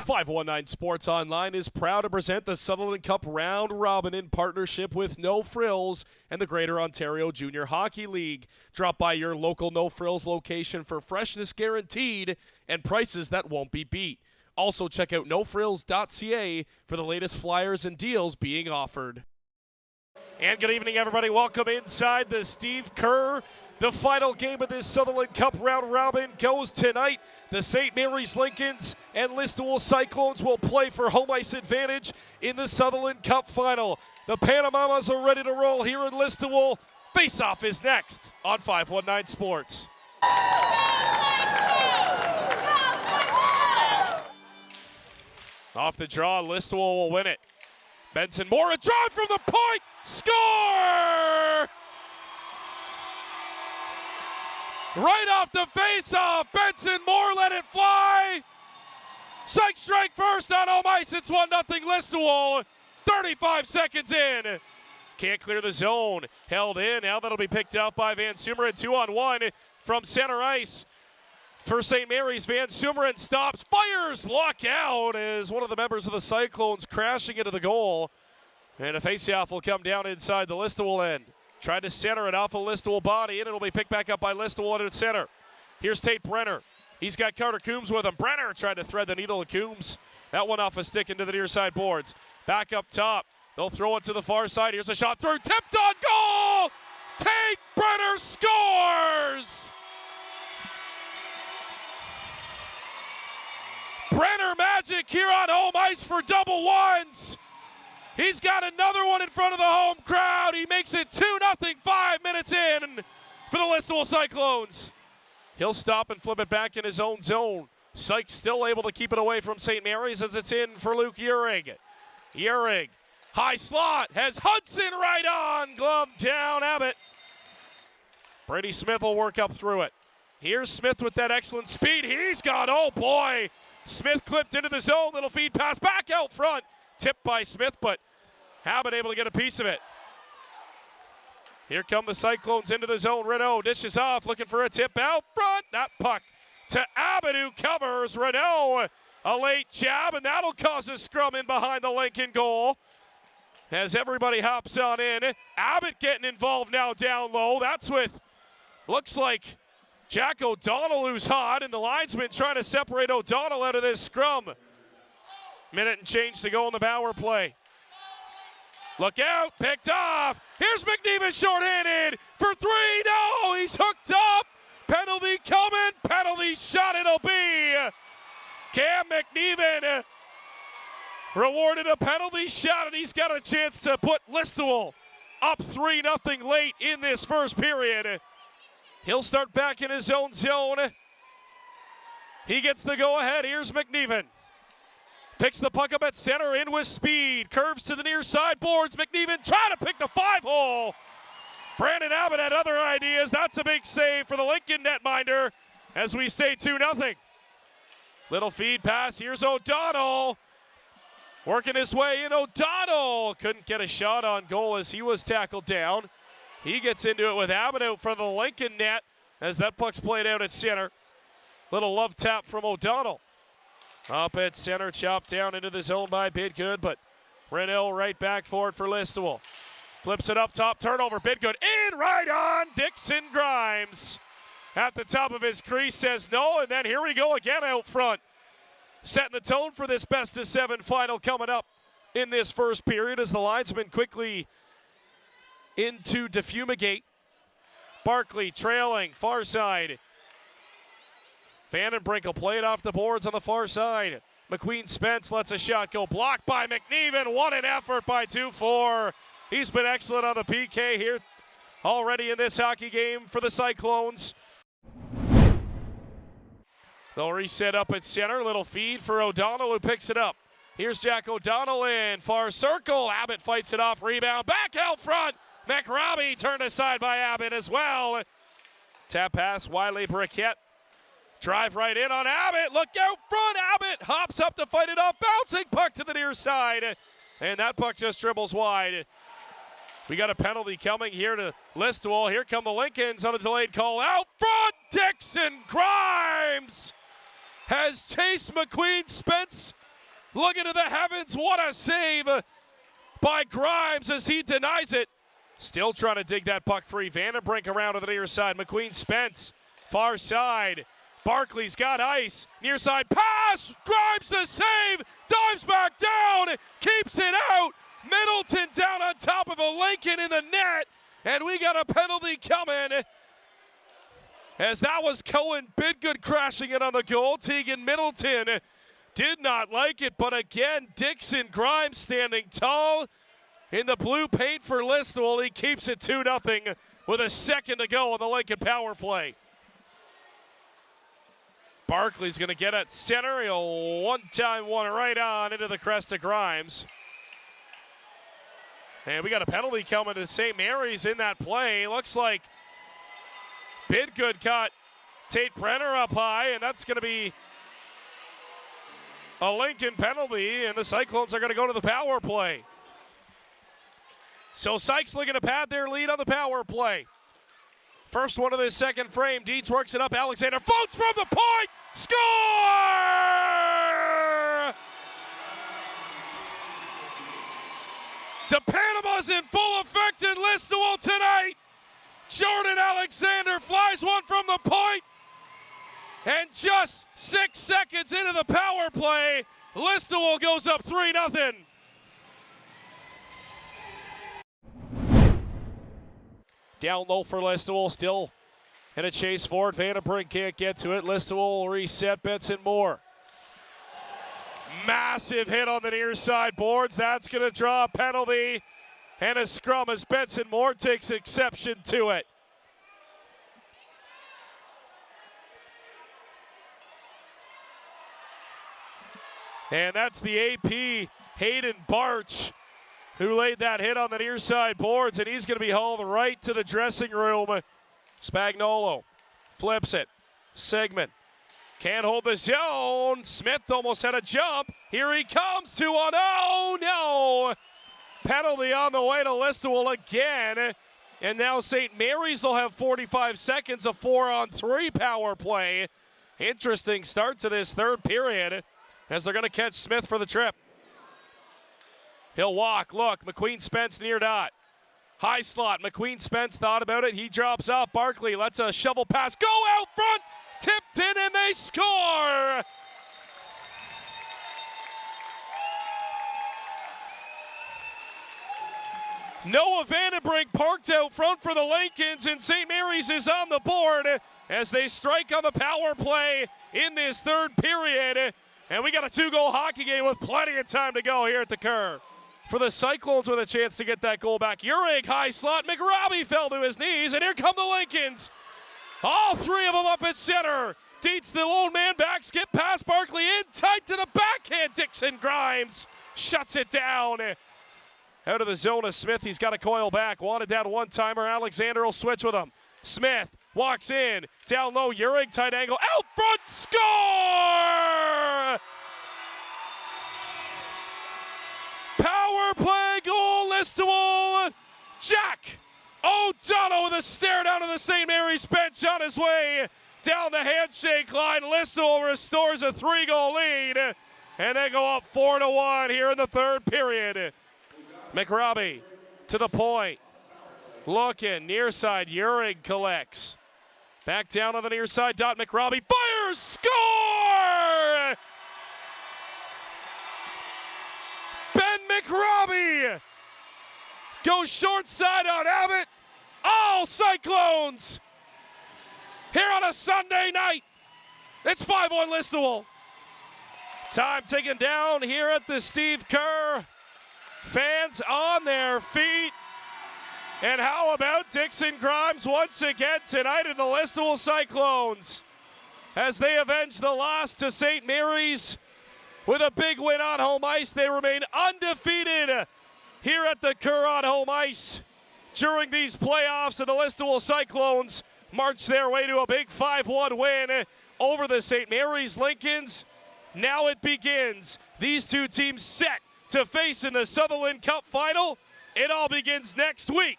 519 Sports Online is proud to present the Sutherland Cup Round Robin in partnership with No Frills and the Greater Ontario Junior Hockey League. Drop by your local No Frills location for freshness guaranteed and prices that won't be beat. Also check out nofrills.ca for the latest flyers and deals being offered. And good evening, everybody. Welcome inside the Steve Kerr. The final game of this Sutherland Cup Round Robin goes tonight. The St. Mary's Lincolns and Listowel Cyclones will play for home ice advantage in the Sutherland Cup final. The Panamas are ready to roll here in Listowel. Face-off is next on 519 Sports. Off the draw, Listowel will win it. Benson Moore, a drive from the point, score! Right off the face-off, Benson Moore let it fly. Psych strike first on home ice, it's 1-0 Listowel. 35 seconds in. Can't clear the zone, held in, now that'll be picked up by Van Sumeren. 2-on-1 from center ice. For St. Mary's, Van Sumeren stops, fires, lockout as one of the members of the Cyclones crashing into the goal. And a faceoff will come down inside the Listowel end. Tried to center it off a Listowel body, and it'll be picked back up by Listowel at center. Here's Tate Brenner. He's got Carter Coombs with him. Brenner tried to thread the needle of Coombs. That one off a stick into the near side boards. Back up top. They'll throw it to the far side. Here's a shot through. Tipped on goal! Tate Brenner scores! Brenner magic here on home ice for double ones. He's got another one in front of the home crowd. He makes it 2-0, 5 minutes in for the Listowel Cyclones. He'll stop and flip it back in his own zone. Sykes still able to keep it away from St. Mary's as it's in for Luke Uhrig. Uhrig, high slot, has Hudson right on. Glove down, Abbott. Brady Smith will work up through it. Here's Smith with that excellent speed. He's got, oh boy. Smith clipped into the zone. Little feed pass back out front. Tipped by Smith, but Abbott able to get a piece of it. Here come the Cyclones into the zone. Renault dishes off, looking for a tip out front. That puck to Abbott, who covers. Renault, a late jab, and that'll cause a scrum in behind the Lincoln goal. As everybody hops on in. Abbott getting involved now down low. That's with, looks like, Jack O'Donnell, who's hot, and the linesman trying to separate O'Donnell out of this scrum. Minute and change to go in the power play. Look out, picked off. Here's McNeven shorthanded for three. No, he's hooked up. Penalty coming, penalty shot it'll be. Cam McNeven rewarded a penalty shot, and he's got a chance to put Listowel up 3-0 late in this first period. He'll start back in his own zone. He gets the go-ahead. Here's McNeven. Picks the puck up at center, in with speed. Curves to the near side boards. McNeven trying to pick the 5-hole. Brandon Abbott had other ideas. That's a big save for the Lincoln netminder as we stay 2-0. Little feed pass. Here's O'Donnell. Working his way in. O'Donnell couldn't get a shot on goal as he was tackled down. He gets into it with Abbott out for the Lincoln net as that puck's played out at center. Little love tap from O'Donnell. Up at center, chopped down into the zone by Bidgood, but Renault right back for it for Listowel. Flips it up top, turnover, Bidgood in right on Dixon Grimes. At the top of his crease says no, and then here we go again out front. Setting the tone for this best-of-7 final coming up in this first period as the linesman quickly into defumigate. Barkley trailing, far side. Vandenbrink will play it off the boards on the far side. McQueen Spence lets a shot go. Blocked by McNeven. What an effort by 2-4. He's been excellent on the PK here already in this hockey game for the Cyclones. They'll reset up at center. Little feed for O'Donnell, who picks it up. Here's Jack O'Donnell in far circle. Abbott fights it off. Rebound back out front. McRobbie turned aside by Abbott as well. Tap pass, Wiley Briquette. Drive right in on Abbott. Look out front. Abbott hops up to fight it off. Bouncing puck to the near side. And that puck just dribbles wide. We got a penalty coming here to Listowel. Here come the Lincolns on a delayed call. Out front, Dixon Grimes has chased McQueen Spence Look into the heavens. What a save by Grimes as he denies it. Still trying to dig that puck free. Vandenbrink around to the near side. McQueen Spence, far side. Barkley's got ice. Near side pass. Grimes the save. Dives back down. Keeps it out. Middleton down on top of a Lincoln in the net. And we got a penalty coming. As that was Cohen Bidgood crashing it on the goal. Tegan Middleton did not like it. But again, Dixon Grimes standing tall in the blue paint for Listowel. He keeps it 2-0 with a second to go on the Lincoln power play. Barkley's going to get at center. He'll one-time one right on into the crest of Grimes. And we got a penalty coming to St. Mary's in that play. Looks like Bidgood caught Tate Brenner up high, and that's going to be a Lincoln penalty, and the Cyclones are going to go to the power play. So Sykes looking to pad their lead on the power play. First one of this second frame. Dietz works it up. Alexander floats from the point. Score! The Panama's in full effect in Listowel tonight. Jordan Alexander flies one from the point. And just 6 seconds into the power play, Listowel goes up 3-0. Down low for Listowel, still in a chase forward. Vandenbrink can't get to it. Listowel will reset. Benson Moore. Massive hit on the near side boards. That's going to draw a penalty and a scrum as Benson Moore takes exception to it. And that's the AP, Hayden Barch, who laid that hit on the near side boards, and he's going to be hauled right to the dressing room. Spagnuolo flips it. Segment can't hold the zone. Smith almost had a jump. Here he comes, 2-1. Oh, no. Penalty on the way to Listowel again. And now St. Mary's will have 45 seconds of 4-on-3 power play. Interesting start to this third period as they're going to catch Smith for the trip. He'll walk. Look, McQueen Spence near dot. High slot. McQueen Spence thought about it. He drops off. Barkley lets a shovel pass go out front. Tipped in, and they score. Noah Vandenbrink parked out front for the Lincolns, and St. Mary's is on the board as they strike on the power play in this third period. And we got a 2-goal hockey game with plenty of time to go here at the Kerr. For the Cyclones with a chance to get that goal back. Urig, high slot. McRobbie fell to his knees, and here come the Lincolns. All three of them up at center. Dietz, the lone man back, skip past Barkley, in tight to the backhand. Dixon Grimes shuts it down. Out of the zone of Smith, he's got a coil back. Wanted down one-timer. Alexander will switch with him. Smith walks in. Down low, Urig, tight angle. Out front, score! Power play goal, Listowel. Jack O'Donnell with a stare down to the St. Mary's bench on his way down the handshake line. Listowel restores a 3-goal lead, and they go up 4-1 here in the third period. McRobbie to the point. Looking, near side, Urig collects. Back down on the near side, dot McRobbie fires, score! Ben McRobbie goes short side on Abbott. All Cyclones here on a Sunday night. It's 5-1 Listowel. Time taken down here at the Steve Kerr. Fans on their feet. And how about Dixon Grimes once again tonight in the Listowel Cyclones as they avenge the loss to St. Mary's with a big win on home ice. They remain undefeated here at the Kerr on home ice during these playoffs, and the Listowel Cyclones march their way to a big 5-1 win over the St. Mary's Lincolns. Now it begins. These two teams set to face in the Sutherland Cup final. It all begins next week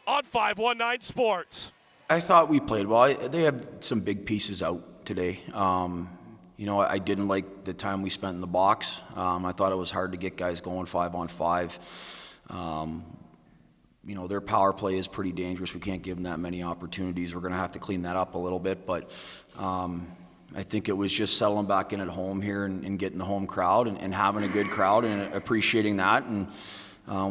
on 519 Sports. I thought we played well. They have some big pieces out today. I didn't like the time we spent in the box. I thought it was hard to get guys going 5-on-5. Their power play is pretty dangerous. We can't give them that many opportunities. We're going to have to clean that up a little bit, but I think it was just settling back in at home here and getting the home crowd and having a good crowd and appreciating that. And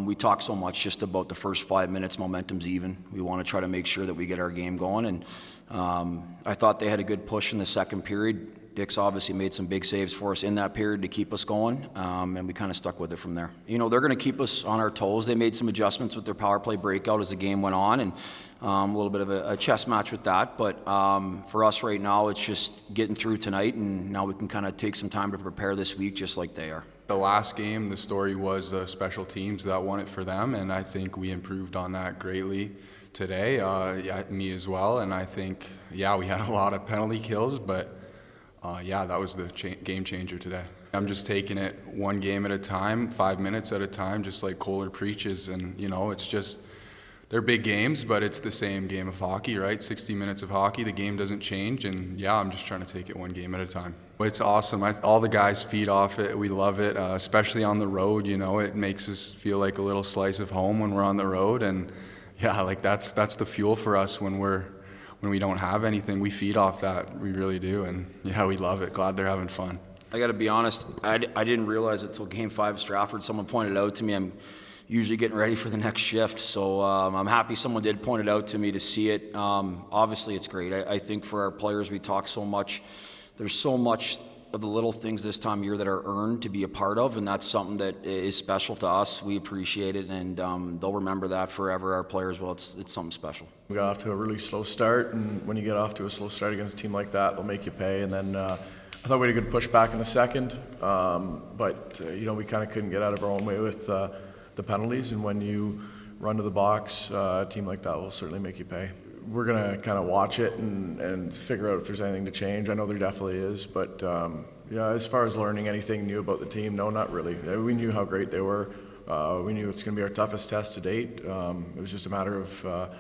we talk so much just about the first 5 minutes, momentum's even. We want to try to make sure that we get our game going. And I thought they had a good push in the second period. Dick's obviously made some big saves for us in that period to keep us going, and we kind of stuck with it from there. They're going to keep us on our toes. They made some adjustments with their power play breakout as the game went on, and a little bit of a chess match with that. But for us right now, it's just getting through tonight, and now we can kind of take some time to prepare this week just like they are. The last game, the story was the special teams that won it for them, and I think we improved on that greatly today, me as well. And I think, we had a lot of penalty kills, but that was the game changer today. I'm just taking it one game at a time, 5 minutes at a time, just like Kohler preaches. And, it's just, they're big games, but it's the same game of hockey, right? 60 minutes of hockey, the game doesn't change. And, I'm just trying to take it one game at a time. It's awesome. All the guys feed off it. We love it, especially on the road. It makes us feel like a little slice of home when we're on the road. And, that's the fuel for us when we don't have anything. We feed off that. We really do. And we love it. Glad they're having fun. I got to be honest, I didn't realize it till Game 5 of Stratford. Someone pointed it out to me. I'm usually getting ready for the next shift. So I'm happy someone did point it out to me to see it. Obviously, it's great. I think for our players, we talk so much. There's so much of the little things this time of year that are earned to be a part of, and that's something that is special to us. We appreciate it, and they'll remember that forever, our players. Well, it's something special. We got off to a really slow start, and when you get off to a slow start against a team like that, they'll make you pay. And then I thought we had a good pushback in the second, but we kind of couldn't get out of our own way with the penalties. And when you run to the box, a team like that will certainly make you pay. We're going to kind of watch it and figure out if there's anything to change. I know there definitely is, but as far as learning anything new about the team, no, not really. We knew how great they were. We knew it's going to be our toughest test to date. It was just a matter of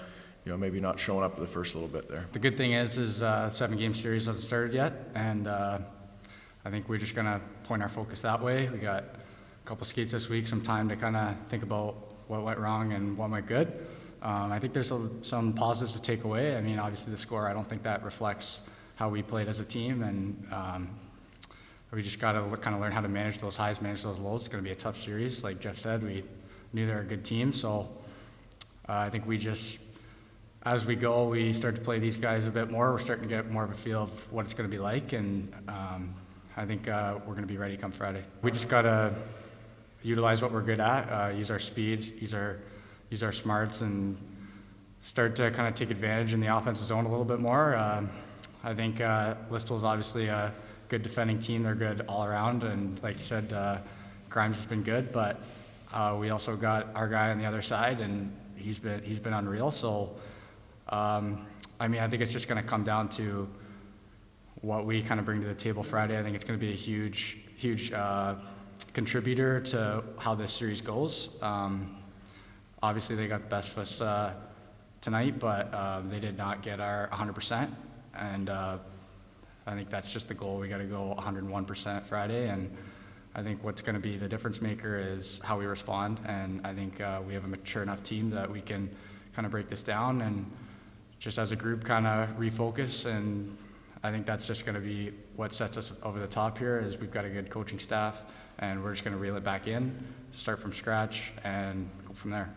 maybe not showing up the first little bit there. The good thing is 7-game series hasn't started yet, and I think we're just going to point our focus that way. We got a couple skates this week, some time to kind of think about what went wrong and what went good. I think there's some positives to take away. I mean, obviously the score, I don't think that reflects how we played as a team, and we just got to kind of learn how to manage those highs, manage those lows. It's going to be a tough series. Like Jeff said, we knew they're a good team, so I think we just, as we go, we start to play these guys a bit more. We're starting to get more of a feel of what it's going to be like, and I think we're going to be ready come Friday. We just got to utilize what we're good at, use our speed, use our smarts, and start to kind of take advantage in the offensive zone a little bit more. I think Listowel's obviously a good defending team. They're good all around, and like you said, Grimes has been good, but we also got our guy on the other side, and he's been unreal. So, I think it's just going to come down to what we kind of bring to the table Friday. I think it's going to be a huge contributor to how this series goes. Obviously, they got the best of us tonight, but they did not get our 100%, and I think that's just the goal. We got to go 101% Friday, and I think what's going to be the difference maker is how we respond, and I think we have a mature enough team that we can kind of break this down and just as a group kind of refocus, and I think that's just going to be what sets us over the top here is we've got a good coaching staff, and we're just going to reel it back in, start from scratch, and go from there.